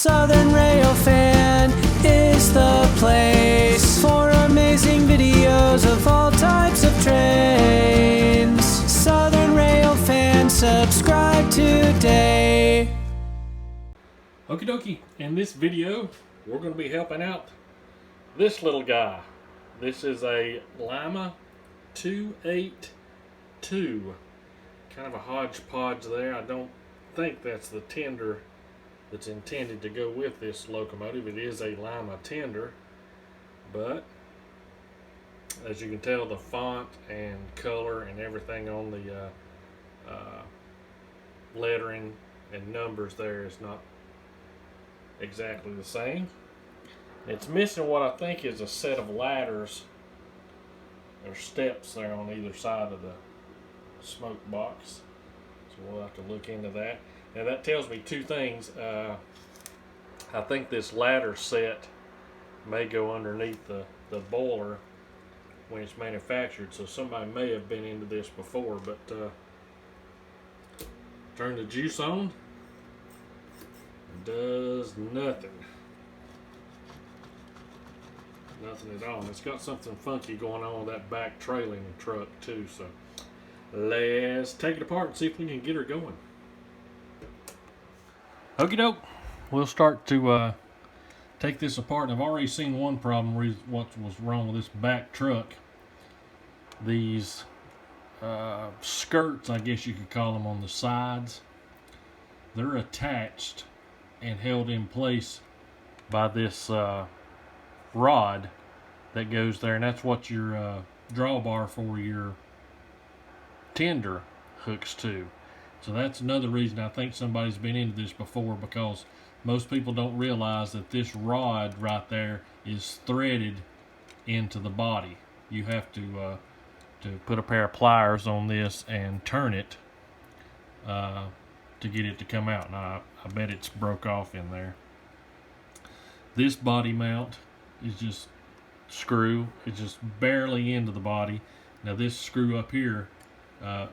Southern Railfan is the place for amazing videos of all types of trains. Southern Railfan, subscribe today. Okie dokie, in this video we're going to be helping out this little guy. This is a Lima 282. Kind of a hodgepodge there. I don't think that's the tender that's intended to go with this locomotive. It is a Lima tender, but as you can tell, the font and color and everything on the lettering and numbers there is not exactly the same. It's missing what I think is a set of ladders or steps there on either side of the smoke box, so we'll have to look into that. Now that tells me two things. I think this ladder set may go underneath the boiler when it's manufactured, so somebody may have been into this before. But turn the juice on, does nothing at all. It's got something funky going on with that back trailing truck too, so let's take it apart and see if we can get her going. Okie doke, we'll start to take this apart. I've already seen one problem, what was wrong with this back truck. These skirts, I guess you could call them, on the sides, they're attached and held in place by this rod that goes there, and that's what your drawbar for your tender hooks to. So that's another reason I think somebody's been into this before, because most people don't realize that this rod right there is threaded into the body. You have to put a pair of pliers on this and turn it to get it to come out. And I bet it's broke off in there. This body mount is just screw. It's just barely into the body. Now this screw up here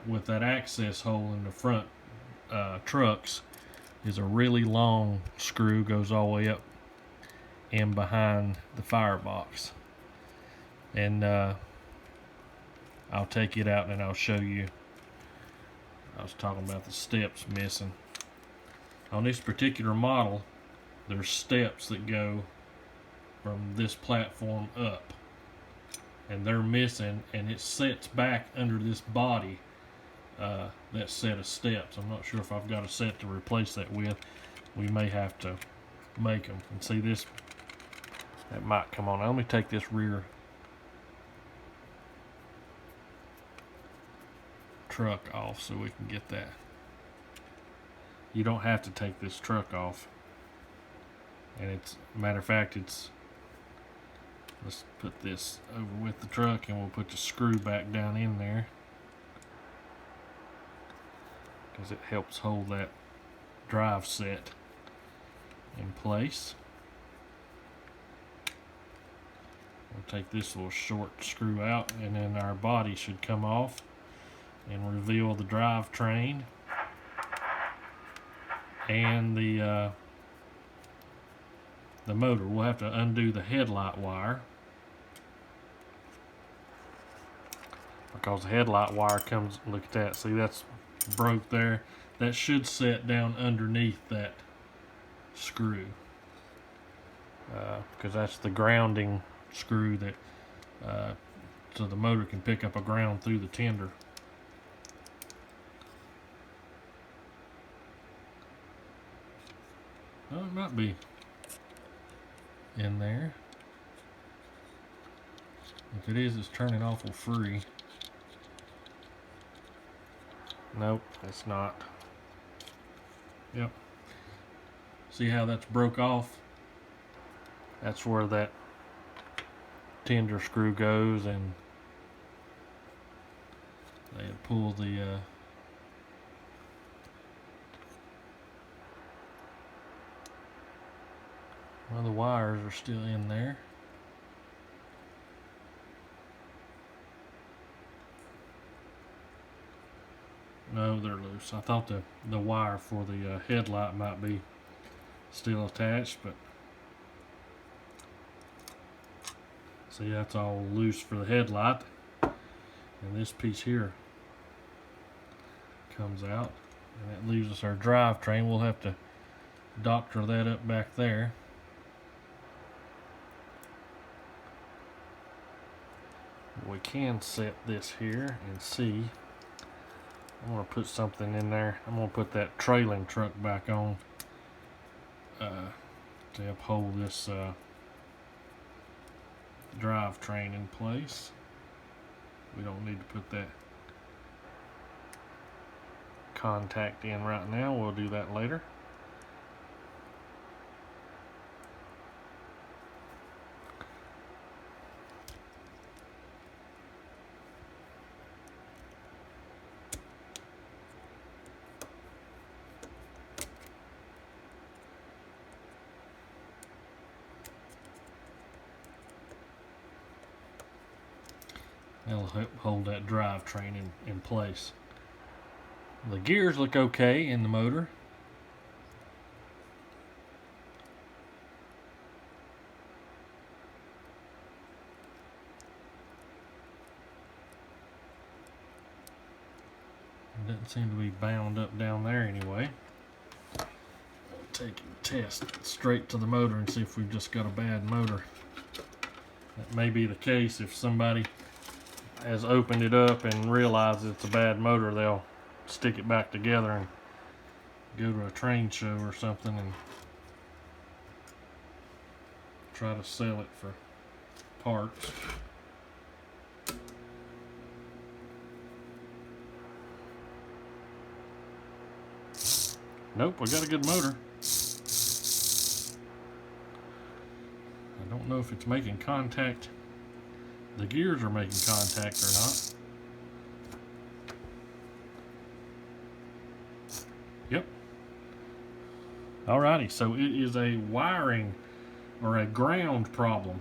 with that access hole in the front trucks is a really long screw, goes all the way up in behind the firebox. And I'll take it out and I'll show you. I was talking about the steps missing. On this particular model, there's steps that go from this platform up, and they're missing, and it sets back under this body, that set of steps. I'm not sure if I've got a set to replace that with. We may have to make them. And see this, that might come on. Now, let me take this rear truck off so we can get that. You don't have to take this truck off, and it's, matter of fact, it's, let's put this over with the truck and we'll put the screw back down in there, because it helps hold that drive set in place. We'll take this little short screw out, and then our body should come off and reveal the drive train and the motor. We'll have to undo the headlight wire, because the headlight wire comes, look at that, see that's broke there. That should set down underneath that screw, because that's the grounding screw that so the motor can pick up a ground through the tender. Oh, it might be in there. If it is, it's turning awful free. Nope, it's not. Yep. See how that's broke off? That's where that tender screw goes, and they pull the well, the wires are still in there. No, they're loose. I thought the wire for the headlight might be still attached, but see, that's all loose for the headlight. And this piece here comes out, and that leaves us our drivetrain. We'll have to doctor that up back there. We can set this here and see. I'm going to put something in there. I'm going to put that trailing truck back on to uphold this drivetrain in place. We don't need to put that contact in right now. We'll do that later. That'll help hold that drivetrain in place. The gears look okay in the motor. It doesn't seem to be bound up down there anyway. I'll take and test straight to the motor and see if we've just got a bad motor. That may be the case. If somebody has opened it up and realized it's a bad motor, they'll stick it back together and go to a train show or something and try to sell it for parts. Nope, we got a good motor. I don't know if it's making contact. The gears are making contact or not. Yep. Alrighty, so it is a wiring or a ground problem.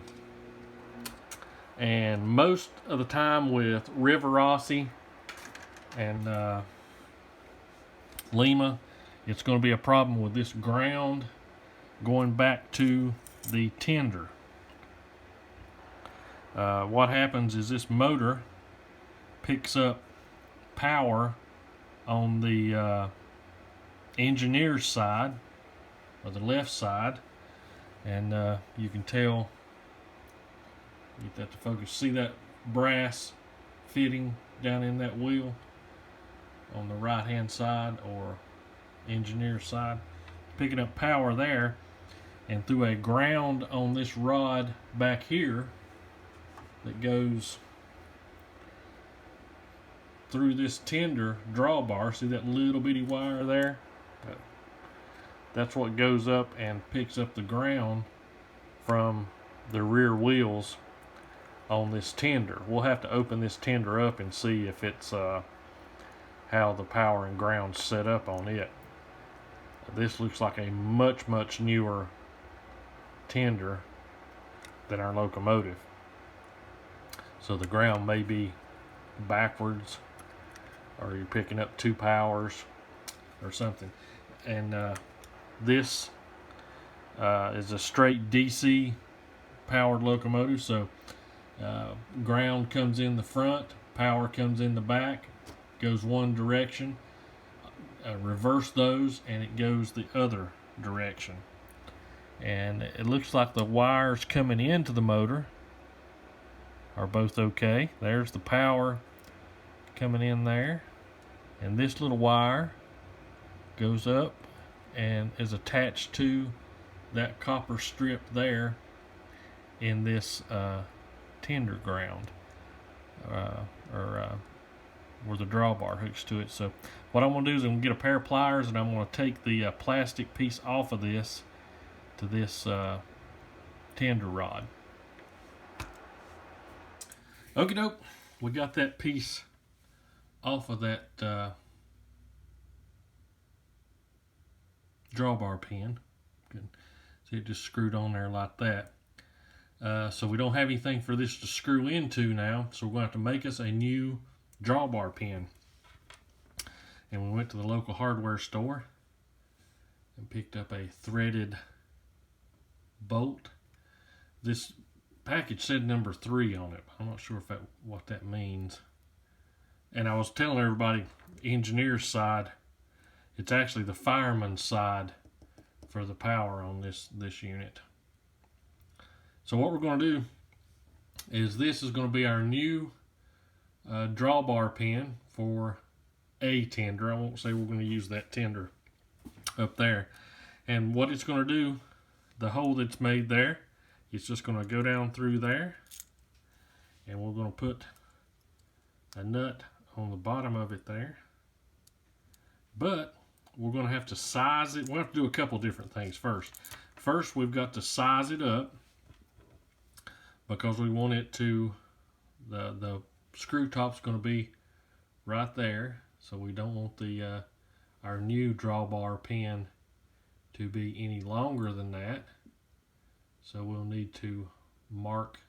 And most of the time with Rivarossi and Lima, it's going to be a problem with this ground going back to the tender. What happens is this motor picks up power on the engineer's side, or the left side, and you can tell, get that to focus, see that brass fitting down in that wheel on the right hand side or engineer's side, picking up power there, and through a ground on this rod back here that goes through this tender drawbar. See that little bitty wire there? That's what goes up and picks up the ground from the rear wheels on this tender. We'll have to open this tender up and see if it's how the power and ground's set up on it. This looks like a much newer tender than our locomotive. So the ground may be backwards, or you're picking up two powers or something. And this is a straight DC powered locomotive, so ground comes in the front, power comes in the back, goes one direction, reverse those, and it goes the other direction. And it looks like the wires coming into the motor are both okay. There's the power coming in there, and this little wire goes up and is attached to that copper strip there in this tender ground, where the drawbar hooks to it. So what I'm going to do is I'm going to get a pair of pliers, and I'm going to take the plastic piece off of this to this tender rod. Okie doke, we got that piece off of that drawbar pin. Good. See, it just screwed on there like that. So we don't have anything for this to screw into now, so we're going to have to make us a new drawbar pin. And we went to the local hardware store and picked up a threaded bolt. This package said number 3 on it. I'm not sure what that means. And I was telling everybody, engineer's side, it's actually the fireman's side for the power on this unit. So what we're going to do is this is going to be our new drawbar pin for a tender. I won't say we're going to use that tender up there. And what it's going to do, the hole that's made there, it's just going to go down through there, and we're going to put a nut on the bottom of it there. But we're going to have to size it. We'll have to do a couple different things first. First, we've got to size it up because we want it to, the screw top's going to be right there, so we don't want the our new drawbar pin to be any longer than that. So we'll need to mark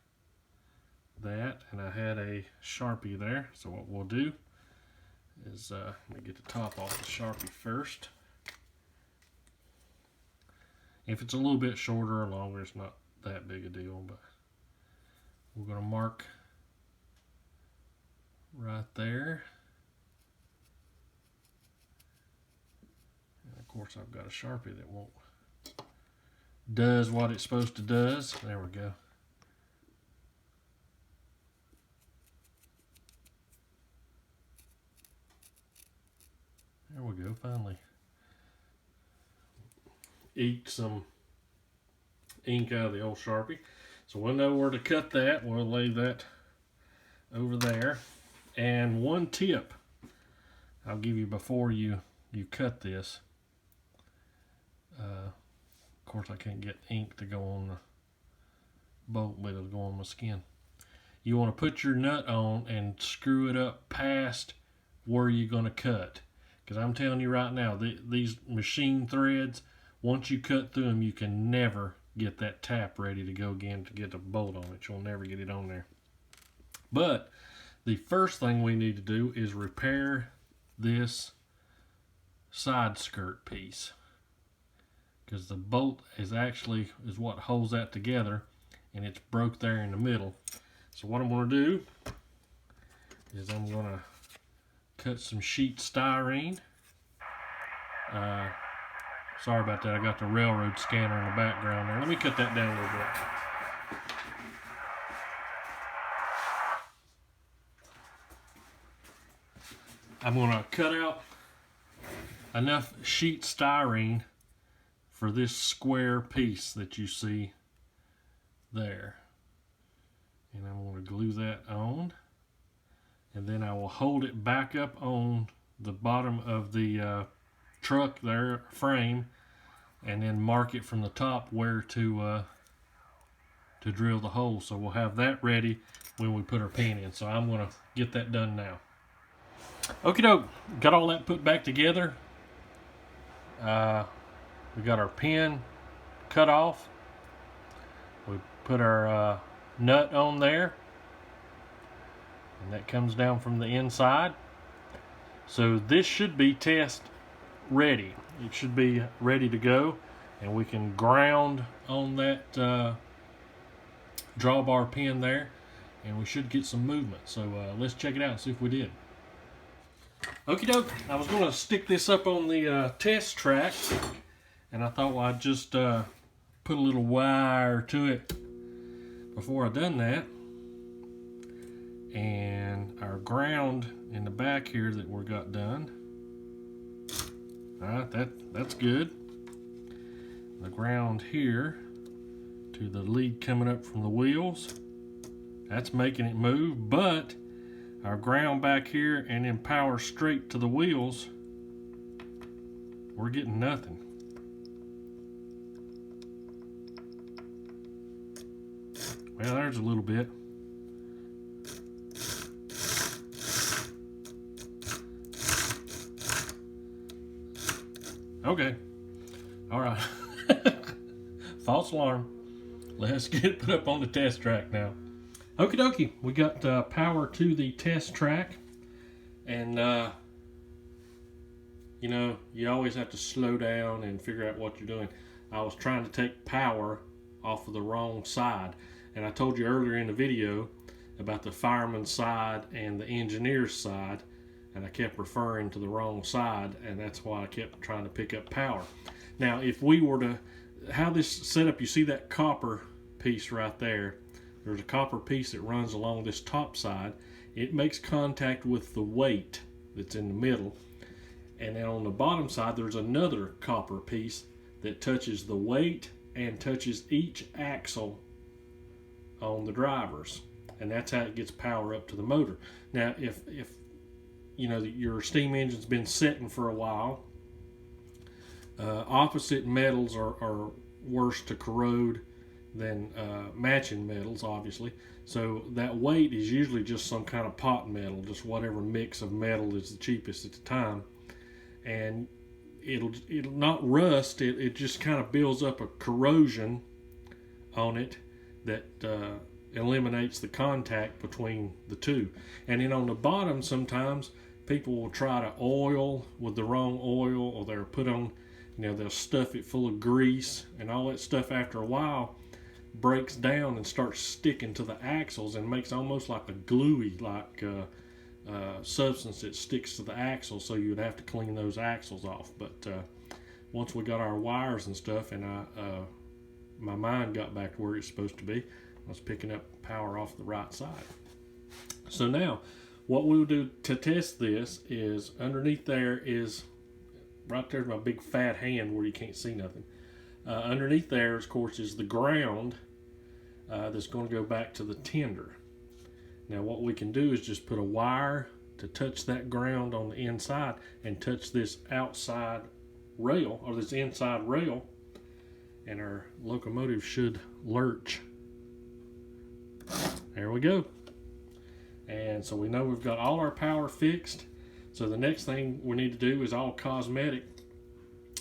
that, and I had a Sharpie there. So what we'll do is let me get the top off the Sharpie first. If it's a little bit shorter or longer, it's not that big a deal, but we're going to mark right there. And of course I've got a Sharpie that won't does what it's supposed to does. There we go. There we go, finally. Eked some ink out of the old Sharpie. So we'll know where to cut that. We'll lay that over there. And one tip I'll give you before you cut this. Of course, I can't get ink to go on the bolt, but it'll go on my skin. You want to put your nut on and screw it up past where you're going to cut. Because I'm telling you right now, these machine threads, once you cut through them, you can never get that tap ready to go again to get the bolt on it. You'll never get it on there. But the first thing we need to do is repair this side skirt piece, because the bolt is what holds that together, and it's broke there in the middle. So what I'm going to do is I'm going to cut some sheet styrene. Sorry about that, I got the railroad scanner in the background there. Let me cut that down a little bit. I'm going to cut out enough sheet styrene for this square piece that you see there. And I'm going to glue that on. And then I will hold it back up on the bottom of the truck there, frame, and then mark it from the top where to drill the hole. So we'll have that ready when we put our pin in. So I'm going to get that done now. Okie doke, got all that put back together. We got our pin cut off. We put our nut on there, and that comes down from the inside. So this should be test ready. It should be ready to go, and we can ground on that drawbar pin there, and we should get some movement. So let's check it out and see if we did. Okie doke, I was going to stick this up on the test track, and I thought, well, I'd just put a little wire to it before I done that. And our ground in the back here that we got done. Alright, that's good. The ground here to the lead coming up from the wheels, that's making it move, but our ground back here and then power straight to the wheels, we're getting nothing. Well, there's a little bit. Okay. All right. False alarm. Let's get it put up on the test track now. Okie dokie. We got power to the test track. And you know, you always have to slow down and figure out what you're doing. I was trying to take power off of the wrong side, and I told you earlier in the video about the fireman's side and the engineer's side, and I kept referring to the wrong side, and that's why I kept trying to pick up power. Now, if we were to, how this setup, you see that copper piece right there, there's a copper piece that runs along this top side. It makes contact with the weight that's in the middle, and then on the bottom side there's another copper piece that touches the weight and touches each axle on the drivers, and that's how it gets power up to the motor. Now, if you know your steam engine's been sitting for a while, opposite metals are worse to corrode than matching metals, obviously. So that weight is usually just some kind of pot metal, just whatever mix of metal is the cheapest at the time, and it'll not rust. It just kind of builds up a corrosion on it that eliminates the contact between the two. And then on the bottom, sometimes people will try to oil with the wrong oil, or they'll put on, you know, they'll stuff it full of grease, and all that stuff after a while breaks down and starts sticking to the axles and makes almost like a gluey like substance that sticks to the axles, so you would have to clean those axles off. But once we got our wires and stuff, and my mind got back to where it's supposed to be, I was picking up power off the right side. So now what we'll do to test this is, underneath there is, right there's my big fat hand where you can't see nothing. Underneath there, of course, is the ground that's going to go back to the tender. Now what we can do is just put a wire to touch that ground on the inside and touch this outside rail, or this inside rail, and our locomotive should lurch. There we go. And so we know we've got all our power fixed. So the next thing we need to do is all cosmetic,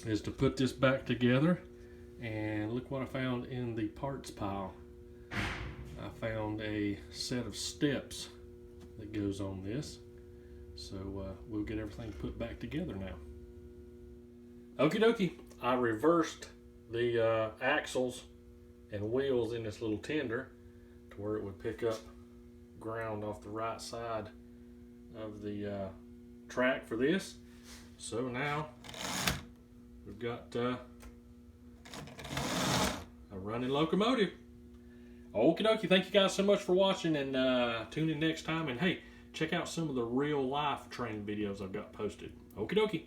is to put this back together. And look what I found in the parts pile. I found a set of steps that goes on this. So we'll get everything put back together now. Okie dokie, I reversed the axles and wheels in this little tender to where it would pick up ground off the right side of the track for this. So now we've got a running locomotive. Okie dokie, thank you guys so much for watching, and tune in next time, and hey, check out some of the real life train videos I've got posted. Okie dokie.